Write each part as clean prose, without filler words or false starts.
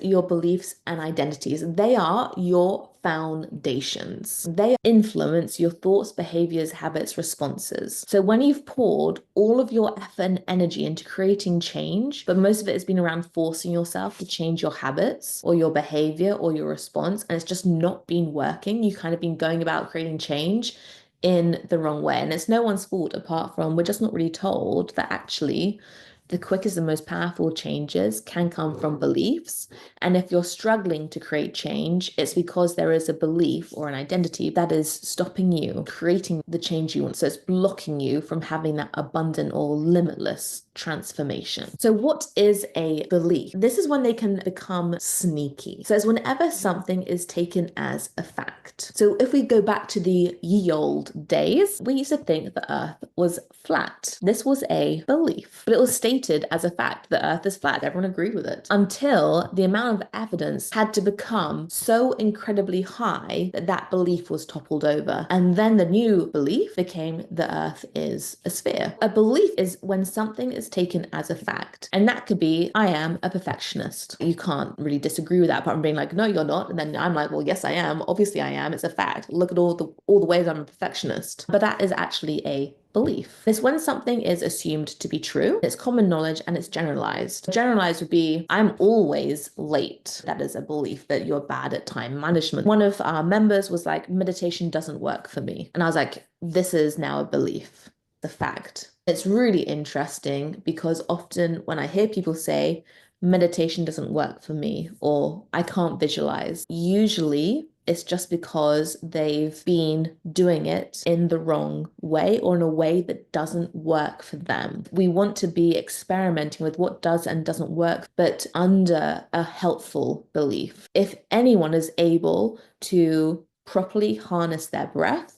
Your beliefs and identities, they are your foundations. They influence your thoughts, behaviors, habits, responses. So when you've poured all of your effort and energy into creating change, but most of it has been around forcing yourself to change your habits or your behavior or your response, and it's just not been working, you kind of been going about creating change in the wrong way. And it's no one's fault apart from we're just not really told that actually the quickest and most powerful changes can come from beliefs. And if you're struggling to create change, it's because there is a belief or an identity that is stopping you creating the change you want. So it's blocking you from having that abundant or limitless transformation. So what is a belief? This is when they can become sneaky. So it's whenever something is taken as a fact. So if we go back to the ye old days, we used to think the earth was flat. This was a belief, but it was stated as a fact the earth is flat. Everyone agreed with it until the amount of evidence had to become so incredibly high that that belief was toppled over. And then the new belief became the earth is a sphere. A belief is when something is taken as a fact. And that could be, I am a perfectionist. You can't really disagree with that apart from being like, no, you're not. And then I'm like, well, yes, I am. Obviously I am. It's a fact. Look at all the ways I'm a perfectionist. But that is actually a belief. It's when something is assumed to be true, it's common knowledge, and it's generalized. Generalized would be, I'm always late. That is a belief that you're bad at time management. One of our members was like, meditation doesn't work for me. And I was like, this is now a belief, the fact. It's really interesting because often when I hear people say, meditation doesn't work for me, or I can't visualize, usually it's just because they've been doing it in the wrong way or in a way that doesn't work for them. We want to be experimenting with what does and doesn't work, but under a helpful belief. If anyone is able to properly harness their breath,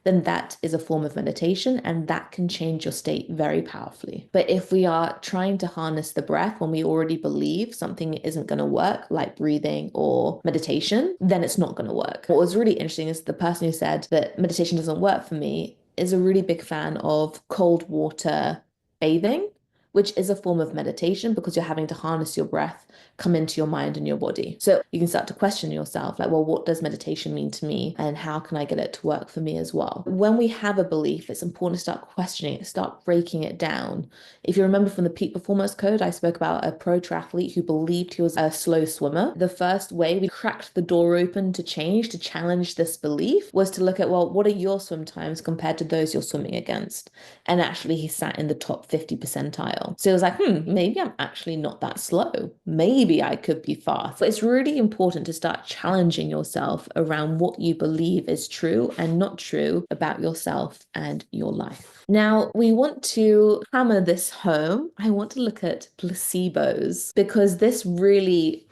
then that is a form of meditation and that can change your state very powerfully. But if we are trying to harness the breath when we already believe something isn't going to work, like breathing or meditation, then it's not going to work. What was really interesting is the person who said that meditation doesn't work for me is a really big fan of cold water bathing, which is a form of meditation because you're having to harness your breath come into your mind and your body. So you can start to question yourself, like, well, what does meditation mean to me? And how can I get it to work for me as well? When we have a belief, it's important to start questioning it, start breaking it down. If you remember from the peak performance code, I spoke about a pro triathlete who believed he was a slow swimmer. The first way we cracked the door open to change, to challenge this belief, was to look at, well, what are your swim times compared to those you're swimming against? And actually he sat in the top 50 percentile. So it was like, maybe I'm actually not that slow. Maybe I could be fast. But it's really important to start challenging yourself around what you believe is true and not true about yourself and your life. Now, we want to hammer this home. I want to look at placebos because this really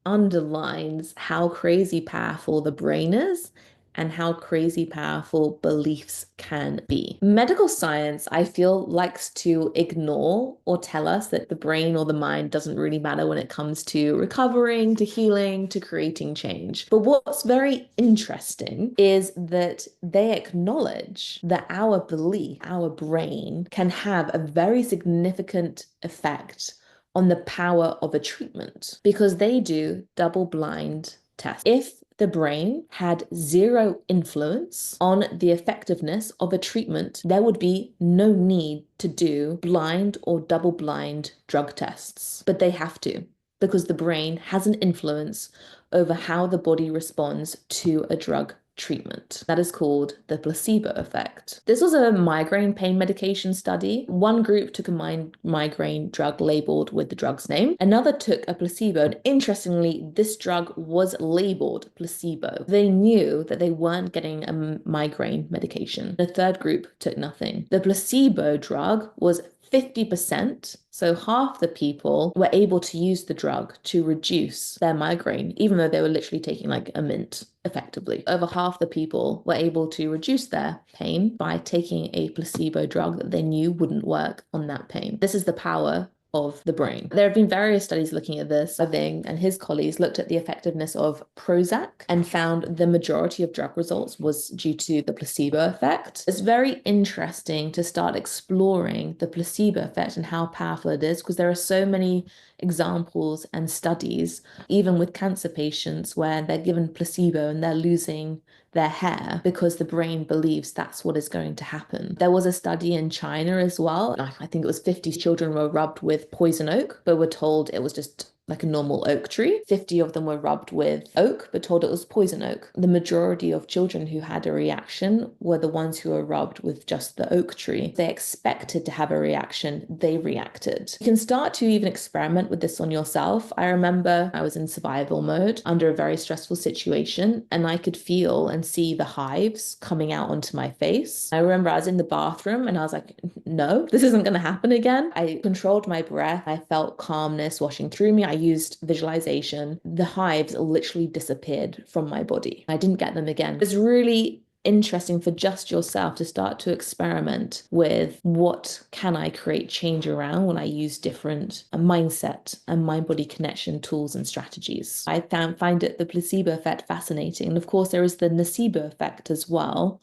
underlines how crazy powerful the brain is and how crazy powerful beliefs can be. Medical science, I feel, likes to ignore or tell us that the brain or the mind doesn't really matter when it comes to recovering, to healing, to creating change. But what's very interesting is that they acknowledge that our belief, our brain, can have a very significant effect on the power of a treatment because they do double-blind tests. If the brain had zero influence on the effectiveness of a treatment, there would be no need to do blind or double-blind drug tests. But they have to, because the brain has an influence over how the body responds to a drug treatment. That is called the placebo effect. This was a migraine pain medication study. One group took a migraine drug labeled with the drug's name. Another took a placebo. And interestingly, this drug was labeled placebo. They knew that they weren't getting a migraine medication. The third group took nothing. The placebo drug was 50%, so half the people were able to use the drug to reduce their migraine, even though they were literally taking like a mint effectively. Over half the people were able to reduce their pain by taking a placebo drug that they knew wouldn't work on that pain. This is the power of the brain. There have been various studies looking at this. Bing and his colleagues looked at the effectiveness of Prozac and found the majority of drug results was due to the placebo effect. It's very interesting to start exploring the placebo effect and how powerful it is because there are so many examples and studies, even with cancer patients, where they're given placebo and they're losing their hair because the brain believes that's what is going to happen. There was a study in China as well. I think it was 50 children were rubbed with poison oak, but were told it was just like a normal oak tree. 50 of them were rubbed with oak, but told it was poison oak. The majority of children who had a reaction were the ones who were rubbed with just the oak tree. They expected to have a reaction, they reacted. You can start to even experiment with this on yourself. I remember I was in survival mode under a very stressful situation, and I could feel and see the hives coming out onto my face. I remember I was in the bathroom and I was like, no, this isn't going to happen again. I controlled my breath. I felt calmness washing through me. I used visualization. The hives literally disappeared from my body. I didn't get them again. It's really interesting for just yourself to start to experiment with what can I create change around when I use different mindset and mind-body connection tools and strategies. I find it the placebo effect fascinating. And of course, there is the nocebo effect as well,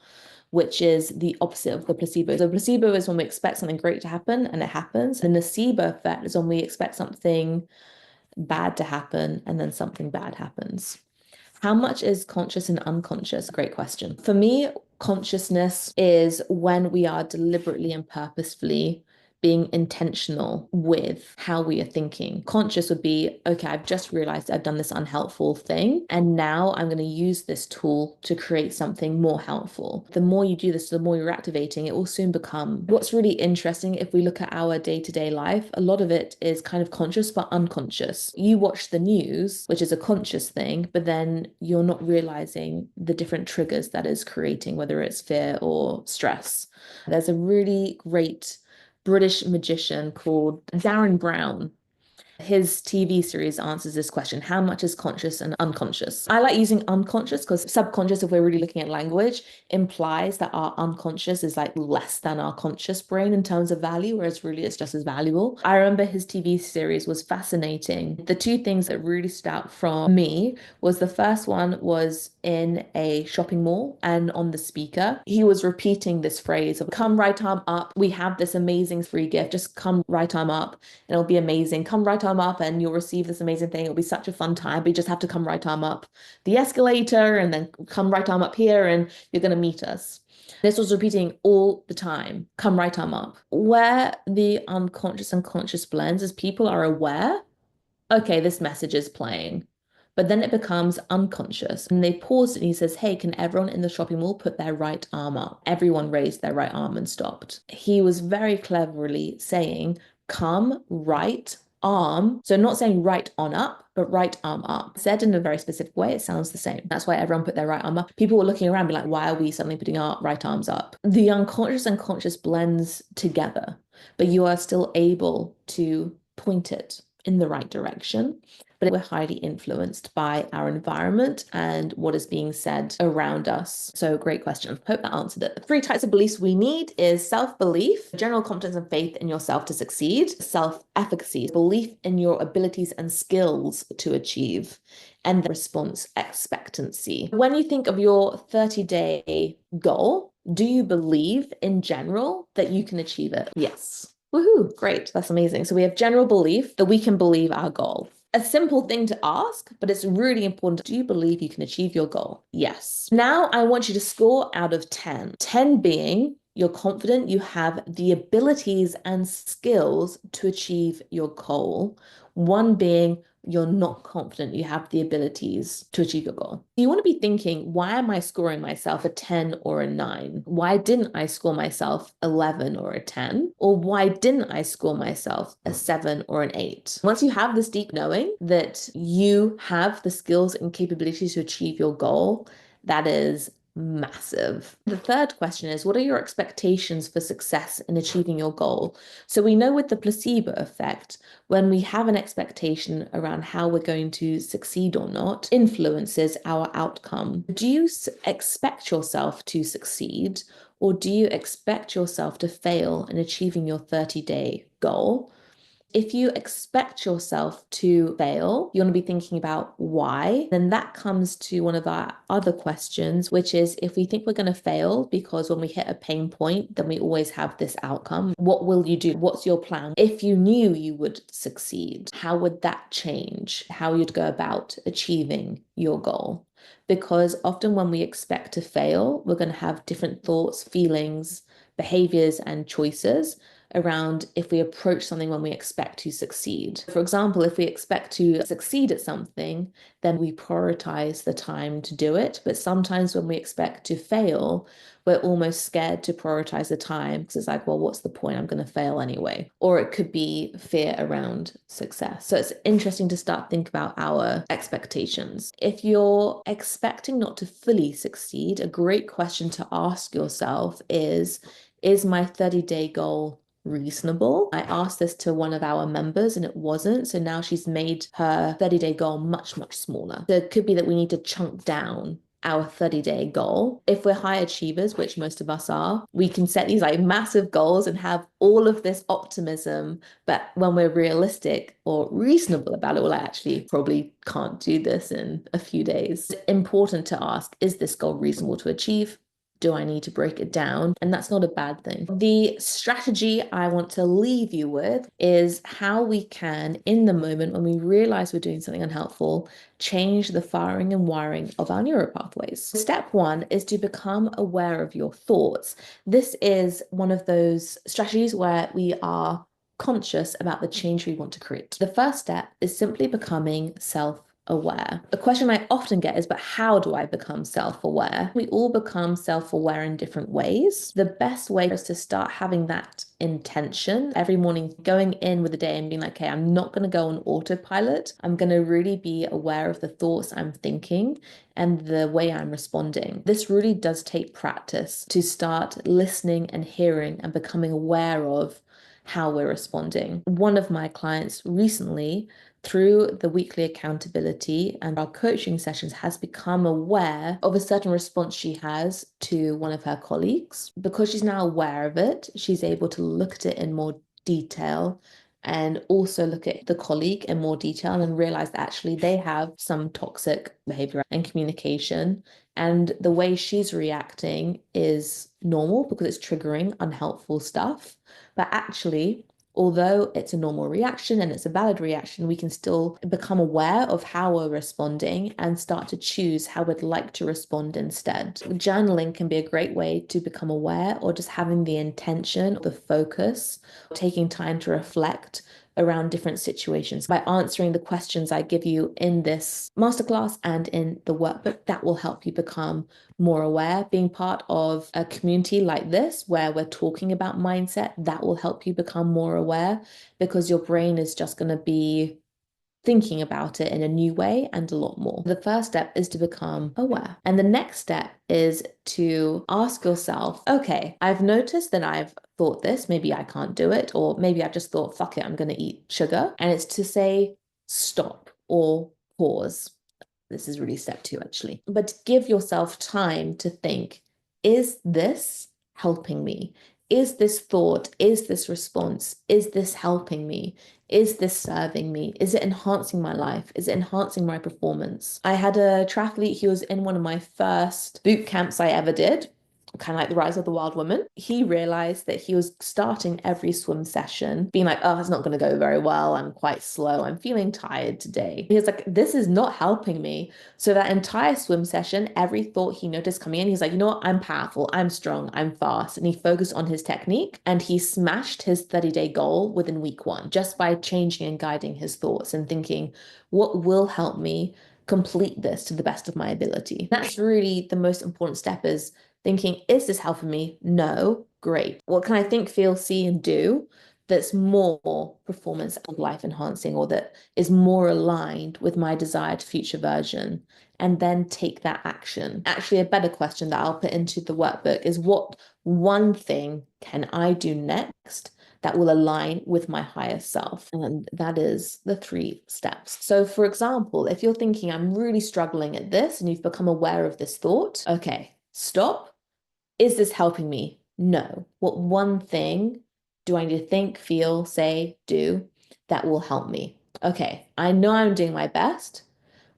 which is the opposite of the placebo. So placebo is when we expect something great to happen and it happens. The nocebo effect is when we expect something bad to happen and then something bad happens. How much is conscious and unconscious? Great question. For me, consciousness is when we are deliberately and purposefully being intentional with how we are thinking. Conscious would be, okay, I've just realized I've done this unhelpful thing, and now I'm going to use this tool to create something more helpful. The more you do this, the more you're activating, it will soon become. What's really interesting, if we look at our day-to-day life, a lot of it is kind of conscious but unconscious. You watch the news, which is a conscious thing, but then you're not realizing the different triggers that is creating, whether it's fear or stress. There's a really great British magician called Darren Brown. His TV series answers this question: how much is conscious and unconscious? I like using unconscious because subconscious, if we're really looking at language, implies that our unconscious is like less than our conscious brain in terms of value, whereas really it's just as valuable. I remember his TV series was fascinating. The two things that really stood out from me was the first one was in a shopping mall, and on the speaker, he was repeating this phrase of come right arm up. We have this amazing free gift. Just come right arm up and it'll be amazing. Come right arm up and you'll receive this amazing thing. It'll be such a fun time, but you just have to come right arm up the escalator and then come right arm up here and you're going to meet us. This was repeating all the time. Come right arm up. Where the unconscious and conscious blends is people are aware, okay, this message is playing. But then it becomes unconscious. And they paused and he says, hey, can everyone in the shopping mall put their right arm up? Everyone raised their right arm and stopped. He was very cleverly saying, come right arm. So not saying right on up, but right arm up. Said in a very specific way, it sounds the same. That's why everyone put their right arm up. People were looking around, be like, why are we suddenly putting our right arms up? The unconscious and conscious blends together, but you are still able to point it in the right direction. But we're highly influenced by our environment and what is being said around us. So great question. Hope that answered it. The 3 types of beliefs we need is self-belief, general confidence and faith in yourself to succeed, self-efficacy, belief in your abilities and skills to achieve, and the response expectancy. When you think of your 30-day goal, do you believe in general that you can achieve it? Yes. Woohoo, great. That's amazing. So we have general belief that we can believe our goal. A simple thing to ask, but it's really important. Do you believe you can achieve your goal? Yes. Now I want you to score out of 10. 10 being you're confident you have the abilities and skills to achieve your goal. 1 being you're not confident you have the abilities to achieve your goal. You want to be thinking, why am I scoring myself a 10 or a 9? Why didn't I score myself 11 or a 10? Or why didn't I score myself a 7 or an 8? Once you have this deep knowing that you have the skills and capabilities to achieve your goal, that is massive. The third question is, what are your expectations for success in achieving your goal? So we know with the placebo effect, when we have an expectation around how we're going to succeed or not, influences our outcome. Do you expect yourself to succeed, or do you expect yourself to fail in achieving your 30-day goal? If you expect yourself to fail, you want to be thinking about why. Then that comes to one of our other questions, which is if we think we're going to fail because when we hit a pain point, then we always have this outcome. What will you do? What's your plan? If you knew you would succeed, how would that change how you'd go about achieving your goal? Because often when we expect to fail, we're going to have different thoughts, feelings, behaviors, and choices around if we approach something when we expect to succeed. For example, if we expect to succeed at something, then we prioritize the time to do it. But sometimes when we expect to fail, we're almost scared to prioritize the time because it's like, well, what's the point? I'm going to fail anyway. Or it could be fear around success. So it's interesting to start think about our expectations. If you're expecting not to fully succeed, a great question to ask yourself is my 30-day goal reasonable? I asked this to one of our members and it wasn't. So now she's made her 30-day goal much, much smaller. So it could be that we need to chunk down our 30-day goal. If we're high achievers, which most of us are, we can set these like massive goals and have all of this optimism. But when we're realistic or reasonable about it, well, I actually probably can't do this in a few days. It's important to ask, is this goal reasonable to achieve? Do I need to break it down? And that's not a bad thing. The strategy I want to leave you with is how we can, in the moment when we realize we're doing something unhelpful, change the firing and wiring of our neuropathways. Step one is to become aware of your thoughts. This is one of those strategies where we are conscious about the change we want to create. The first step is simply becoming self-aware. The question I often get is, but how do I become self-aware? We all become self-aware in different ways. The best way is to start having that intention every morning, going in with the day and being like, okay, I'm not going to go on autopilot. I'm going to really be aware of the thoughts I'm thinking and the way I'm responding. This really does take practice to start listening and hearing and becoming aware of how we're responding. One of my clients recently, through the weekly accountability and our coaching sessions, has become aware of a certain response she has to one of her colleagues. Because she's now aware of it, she's able to look at it in more detail and also look at the colleague in more detail and realize that actually they have some toxic behavior and communication. And the way she's reacting is normal because it's triggering unhelpful stuff. But actually, although it's a normal reaction and it's a valid reaction, we can still become aware of how we're responding and start to choose how we'd like to respond instead. Journaling can be a great way to become aware, or just having the intention, the focus, taking time to reflect around different situations. By answering the questions I give you in this masterclass and in the workbook, that will help you become more aware. Being part of a community like this where we're talking about mindset, that will help you become more aware, because your brain is just going to be thinking about it in a new way and a lot more. The first step is to become aware. And the next step is to ask yourself, okay, I've noticed that I've thought this, maybe I can't do it, or maybe I've just thought, fuck it, I'm going to eat sugar. And it's to say stop or pause. This is really step two, actually. But give yourself time to think, is this helping me? Is this thought, is this response, is this helping me? Is this serving me? Is it enhancing my life? Is it enhancing my performance? I had a triathlete, he was in one of my first boot camps I ever did, kind of like the Rise of the Wild Woman. He realized that he was starting every swim session being like, oh, it's not going to go very well. I'm quite slow. I'm feeling tired today. He was like, this is not helping me. So that entire swim session, every thought he noticed coming in, he's like, you know what? I'm powerful. I'm strong. I'm fast. And he focused on his technique and he smashed his 30-day goal within week one just by changing and guiding his thoughts and thinking, what will help me complete this to the best of my ability? That's really the most important step, is thinking, is this helping me? No. Great. What can I think, feel, see, and do that's more performance and life enhancing, or that is more aligned with my desired future version? And then take that action. Actually, a better question that I'll put into the workbook is, what one thing can I do next that will align with my higher self? And that is the 3 steps. So for example, if you're thinking, I'm really struggling at this, and you've become aware of this thought, okay, stop. Is this helping me? No. What one thing do I need to think, feel, say, do that will help me. Okay, I know I'm doing my best.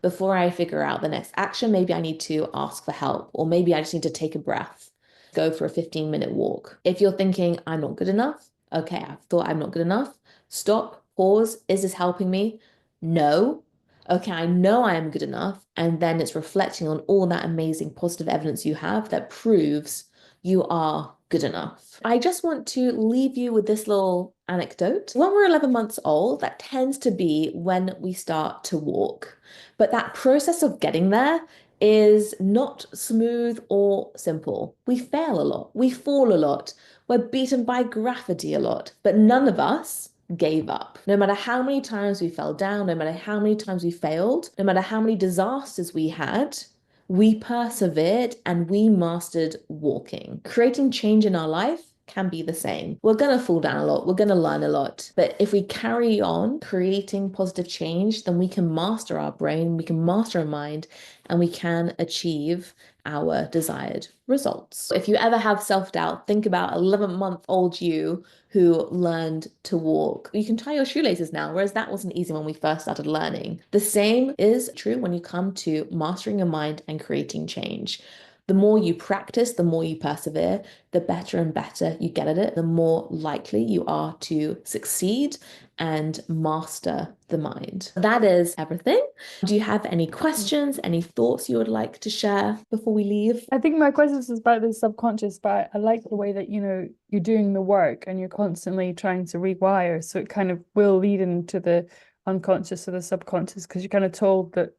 Before I figure out the next action, maybe I need to ask for help, or maybe I just need to take a breath, go for a 15-minute walk. If you're thinking, I'm not good enough, okay, I've thought I'm not good enough, stop, pause. Is this helping me? No. Okay, I know I am good enough. And then it's reflecting on all that amazing positive evidence you have that proves you are good enough. I just want to leave you with this little anecdote. When we're 11 months old, that tends to be when we start to walk. But that process of getting there is not smooth or simple. We fail a lot, we fall a lot, we're beaten by gravity a lot, but none of us gave up. No matter how many times we fell down, no matter how many times we failed, no matter how many disasters we had, we persevered and we mastered walking. Creating change in our life can be the same. We're going to fall down a lot, we're going to learn a lot. But if we carry on creating positive change, then we can master our brain, we can master our mind, and we can achieve our desired results. If you ever have self-doubt, think about 11-month-old you who learned to walk. You can tie your shoelaces now, whereas that wasn't easy when we first started learning. The same is true when you come to mastering your mind and creating change. The more you practice, the more you persevere, the better and better you get at it, the more likely you are to succeed and master the mind. That is everything. Do you have any questions, any thoughts you would like to share before we leave? I think my question is about the subconscious, but I like the way that, you're doing the work and you're constantly trying to rewire. So it kind of will lead into the unconscious or the subconscious, because you're kind of told that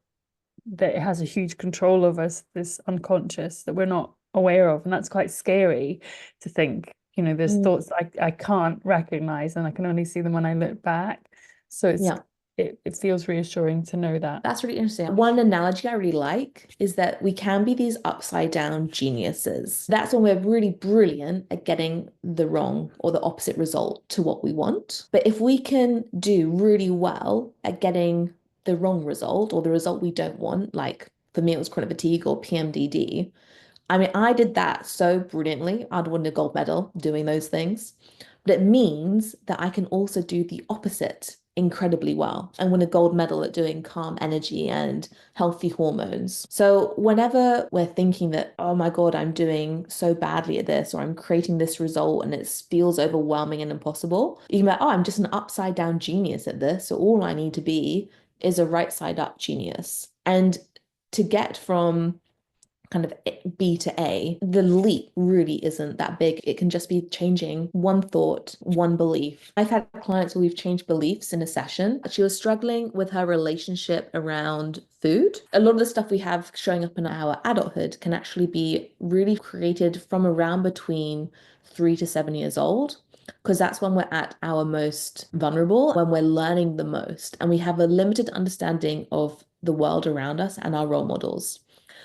it has a huge control over us, this unconscious that we're not aware of. And that's quite scary to think, there's Mm, thoughts I can't recognize and I can only see them when I look back. So yeah. it feels reassuring to know that. That's really interesting. One analogy I really like is that we can be these upside down geniuses. That's when we're really brilliant at getting the wrong or the opposite result to what we want. But if we can do really well at getting the wrong result or the result we don't want, like for me, it was chronic fatigue or PMDD. I mean, I did that so brilliantly. I'd won a gold medal doing those things. But it means that I can also do the opposite incredibly well and win a gold medal at doing calm energy and healthy hormones. So whenever we're thinking that, oh my God, I'm doing so badly at this, or I'm creating this result and it feels overwhelming and impossible, you can be like, oh, I'm just an upside down genius at this. So all I need to be is a right side up genius. And to get from kind of B to A, the leap really isn't that big. It can just be changing one thought, one belief. I've had clients where we've changed beliefs in a session. She was struggling with her relationship around food. A lot of the stuff we have showing up in our adulthood can actually be really created from around between 3 to 7 years old, because that's when we're at our most vulnerable, when we're learning the most, and we have a limited understanding of the world around us and our role models.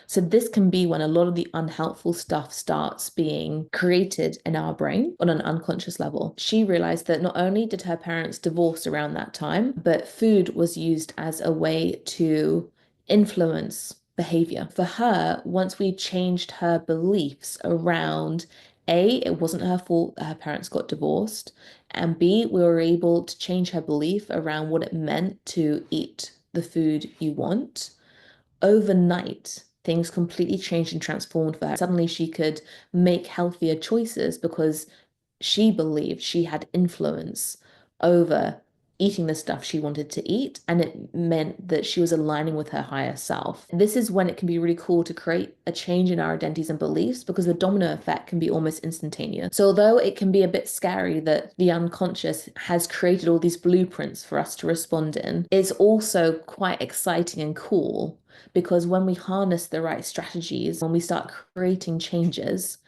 So this can be when a lot of the unhelpful stuff starts being created in our brain on an unconscious level. She realized that not only did her parents divorce around that time, but food was used as a way to influence behavior. For her, once we changed her beliefs around A, it wasn't her fault that her parents got divorced, and B, we were able to change her belief around what it meant to eat the food you want. Overnight, things completely changed and transformed for her. Suddenly, she could make healthier choices because she believed she had influence over eating the stuff she wanted to eat, and it meant that she was aligning with her higher self. This is when it can be really cool to create a change in our identities and beliefs, because the domino effect can be almost instantaneous. So although it can be a bit scary that the unconscious has created all these blueprints for us to respond in, it's also quite exciting and cool, because when we harness the right strategies, when we start creating changes,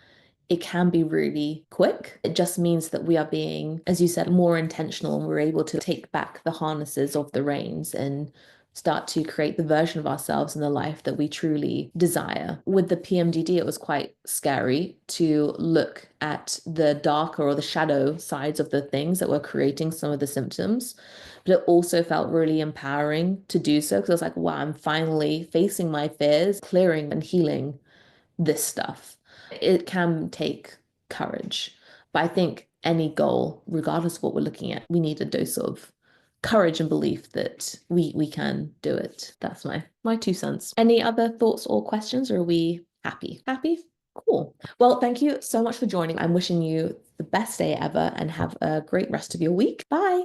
it can be really quick. It just means that we are being, as you said, more intentional, and we're able to take back the harnesses of the reins and start to create the version of ourselves in the life that we truly desire. With the PMDD, it was quite scary to look at the darker or the shadow sides of the things that were creating some of the symptoms. But it also felt really empowering to do so, because I was like, wow, I'm finally facing my fears, clearing and healing this stuff. It can take courage, but I think any goal, regardless of what we're looking at, we need a dose of courage and belief that we can do it. That's my 2 cents. Any other thoughts or questions, or are we happy? Happy? Cool. Well, thank you so much for joining. I'm wishing you the best day ever and have a great rest of your week. Bye.